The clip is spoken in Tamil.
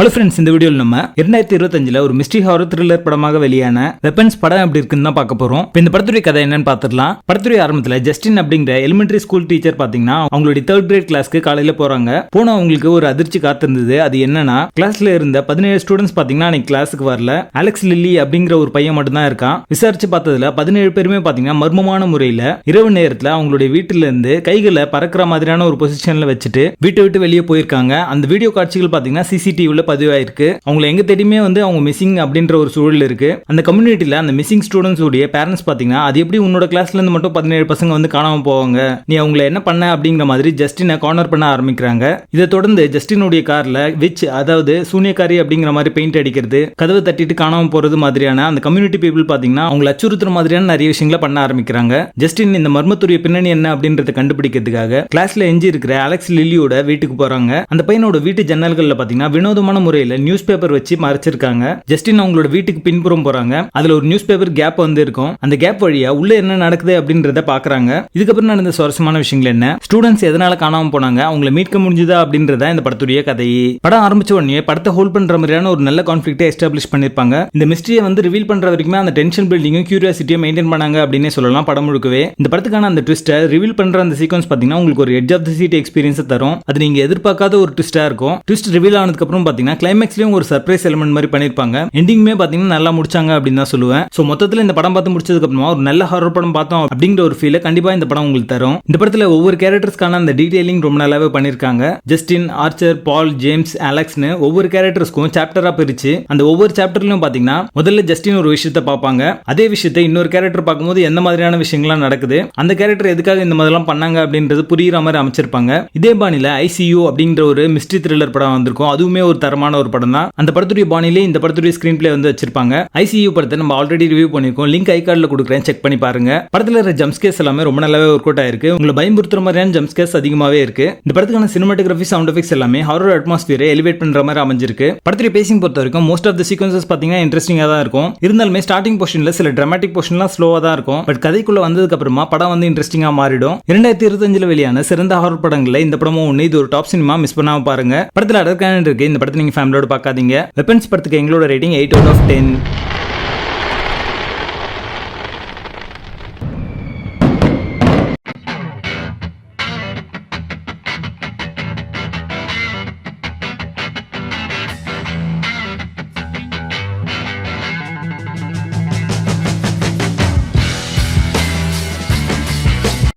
ஹலோ ஃப்ரெண்ட்ஸ், இந்த வீடியோவில் நம்ம 2025 ஒரு மிஸ்ட்ரி ஹாரர் த்ரில்லர் படமாக வெளியான வெப்பன்ஸ் படம் எப்படி இருக்குன்னு தான் பார்க்க போறோம். இப்போ இந்த படத்துடைய கதை என்னன்னு பார்த்துடலாம். படத்துடைய ஆரம்பத்தில் ஜஸ்டின் அப்படிங்கிற எலிமெண்டரி ஸ்கூல் டீச்சர் பாத்தீங்கன்னா அவங்களுடைய 3rd கிரேட் கிளாஸ்க்கு காலையில போறாங்க. போன அவங்களுக்கு ஒரு அதிர்ச்சி காத்திருந்தது. அது என்னன்னா, கிளாஸ்ல இருந்த 17 ஸ்டூடெண்ட்ஸ் பாத்தீங்கன்னா அன்னைக்கு கிளாஸுக்கு வரல. அலெக்ஸ் லில்லி அப்படிங்கிற ஒரு பையன் மட்டும் தான் இருக்கான். விசாரிச்சு பார்த்ததுல 17 பேருமே பாத்தீங்கன்னா மர்மமான முறையில இரவு நேரத்துல அவங்களுடைய வீட்டுல இருந்து கைகளை பறக்கிற மாதிரியான ஒரு பொசிஷன்ல வச்சுட்டு வீட்டை விட்டு வெளியே போயிருக்காங்க. அந்த வீடியோ காட்சிகள் பாத்தீங்கன்னா சிசிடிவில பதிவாயிருக்கு. அவங்களை எங்க தேடியுமே அவங்க மிஸ்ஸிங் அப்படின்ற ஒரு சூழல் இருக்கு. அந்த கம்யூனிட்டியில அந்த மிஸ்ஸிங் ஸ்டூடெண்ட்ஸ் உடைய பேரண்ட்ஸ் பாத்தீங்கன்னா அது எப்படி உன்னோட கிளாஸ்ல இருந்து மட்டும் 17 பசங்க காணாம போவாங்க, நீ அவங்களை என்ன பண்ண அப்படிங்கிற மாதிரி ஜஸ்டினை கார்னர் பண்ண ஆரம்பிக்கிறாங்க. இதை தொடர்ந்து ஜஸ்டினுடைய கார்ல விச் அதாவது சூனியக்காரி அப்படிங்கிற மாதிரி பெயிண்ட் அடிக்கிறது, கதவை தட்டிட்டு காணாம போறது மாதிரியான அந்த கம்யூனிட்டி பீப்புள் பாத்தீங்கன்னா அவங்களை அச்சுறுத்துற மாதிரியான நிறைய விஷயங்களை பண்ண ஆரம்பிக்கிறாங்க. ஜஸ்டின் இந்த மர்மத்துடைய பின்னணி என்ன அப்படின்றத கண்டுபிடிக்கிறதுக்காக கிளாஸ்ல எஞ்சி இருக்கிற அலெக்ஸ் லில்லியோட வீட்டுக்கு போறாங்க. அந்த பையனோட வீட்டு ஜன்னல்கள்ல பாத்தீங்கன்னா வினோதமான முறையில நியூஸ் பேப்பர் வச்சு மறைச்சிருக்காங்க. ஜஸ்டின் அவங்களோட வீட்டுக்கு பின்புறம் போறாங்க. அதுல ஒரு நியூஸ் பேப்பர் கேப் இருக்கும். அந்த கேப் வழியா உள்ள என்ன நடக்குது அப்படின்றத பாக்குறாங்க. இதுக்கப்புறம் நடந்த சுவாரஸ்யமான விஷயங்கள் என்ன, ஸ்டூடெண்ட்ஸ் எதனால காணாம போனாங்க, அவங்களை மீட்க முடிஞ்சதா அப்படின்றத இந்த படத்துடைய கதை. படம் ஆரம்பிச்ச உடனே படத்தை ஹோல்ட் பண்ற மாதிரியான ஒரு நல்ல கான்ஃபிளிக்டை எஸ்டாப்ளிஷ் பண்ணிருப்பாங்க. இந்த மிஸ்ட்ரியை ரிவீல் பண்ற வரைக்குமே அந்த டென்ஷன் பில்டிங்கும் கியூரியாசிட்டியும் மெயின்டைன் பண்ணாங்க அப்படின்னே சொல்லலாம். படம் முழுக்கவே இந்த படத்துக்கான அந்த ட்விஸ்ட்டை ரிவீல் பண்ற அந்த சீக்வன்ஸ் பாத்தீங்கன்னா உங்களுக்கு ஒரு edge of the seat experience தரும். அது நீங்க எதிர்பார்க்காத ஒரு ட்விஸ்டா இருக்கும். ட்விஸ்ட் ரிவீல் ஆனதுக்கு அப்புறம் பாத்தீங்கன்னா கிளைமேக்ஸ்லயும் ஒரு சர்ப்ரைஸ் எலிமெண்ட் மாதிரி பண்ணிருப்பாங்க. எண்டிங்குமே பாத்தீங்கன்னா நல்லா முடிச்சாங்க அப்படின்னு தான் சொல்லுவேன். சோ மொத்தத்துல இந்த படம் பார்த்து முடிச்சதுக்கு அப்புறமா ஒரு நல்ல ஹாரர் படம் பார்த்தோம் அப்படிங்கிற ஒரு ஃபீலை கண்டிப்பா இந்த படம் உங்களுக்கு தரும். இந்த படத்துல ஒவ்வொரு கேரக்டர்ஸ்க்கான அந்த டீடைலிங் ரொம்ப நல்லாவே பண்ணிருக்காங்க. ஜஸ்டின், ஆர்ச்சர், பால், ஜேம்ஸ், அலெக்ஸ்னு ஒவ்வொரு கேரக்டர்ஸ்க்கும் சாப்டரா பிரிச்சு அந்த ஒவ்வொரு சாப்டர்லயும் பாத்தீங்கன்னா முதல்ல ஜஸ்டின் ஒரு விஷயத்தை பார்ப்பாங்க. அதே விஷயத்தை இன்னொரு கேரக்டர் பார்க்கும்போது எந்த மாதிரியான விஷயங்கள்லாம் நடக்குது, அந்த கேரக்டர் எதுக்காக இந்த மாதிரிலாம் பண்ணாங்க அப்படின்றது புரியுற மாதிரி அமைச்சிருப்பாங்க. இதே பாணியில ஐசியூ அப்படிங்கிற ஒரு மிஸ்ட்ரி த்ரில்லர் படம் வந்திருக்கும். அதுவுமே ஒரு தரமான ஒரு படம் தான். அந்த படத்துடைய பாணியிலே இந்த படத்துடைய ஸ்கிரீன் பிளே வச்சிருப்பாங்க. ஐசியூ படத்தை நம்ம ஆல்ரெடி ரிவ்யூ பண்ணிருக்கோம். லிங்க் ஐ கார்டுல கொடுக்குறேன், செக் பண்ணி பாருங்க. படத்துல இருக்கிற ஜம்ப்ஸ்கேர்ஸ் எல்லாமே ரொம்ப நல்லாவே ஒர்க் அவுட் ஆயிருக்கு. உங்களை பயமுறுத்துற மாதிரியான ஜம்ப்ஸ்கேர்ஸ் அதிகமாவே இருக்கு. இந்த படத்துக்கான சினிமாட்டோகிராஃபி, சவுண்ட் எஃபெக்ட்ஸ் எல்லாமே ஹாரர் அட்மாஸ்பியரை எலிவேட் பண்ற மாதிரி அமைஞ்சிருக்கு. படத்துடைய பேசிங் பொறுத்த வரைக்கும் மோஸ்ட் ஆஃப் தி சீக்வன்சஸ் பாத்தீங்கன்னா இன்ட்ரெஸ்டிங்கா தான் இருக்கும். இருந்தாலுமே ஸ்டார்டிங் போர்ஷன்ல சில டிராமாட்டிக் போர்ஷன்லாம் ஸ்லோவா தான் இருக்கும். பட் கதைக்குள்ள வந்ததுக்கு அப்புறமா படம் இன்ட்ரெஸ்டிங்கா மாறிடும். 2025 வெளியான சிறந்த ஹாரர் படங்கள்ல இந்த படமும் ஒண்ணு. இது ஒரு டாப் சினிமா, மிஸ் பண்ணாம பாருங்க. படத்துல அடர்கான இருக்கு. இந்த படத்தை நீங்க ஃபேமிலியோட பார்க்காதீங்க. வெப்பன்ஸ் படத்துக்கு எங்களோட ரேட்டிங் 8 out of 10.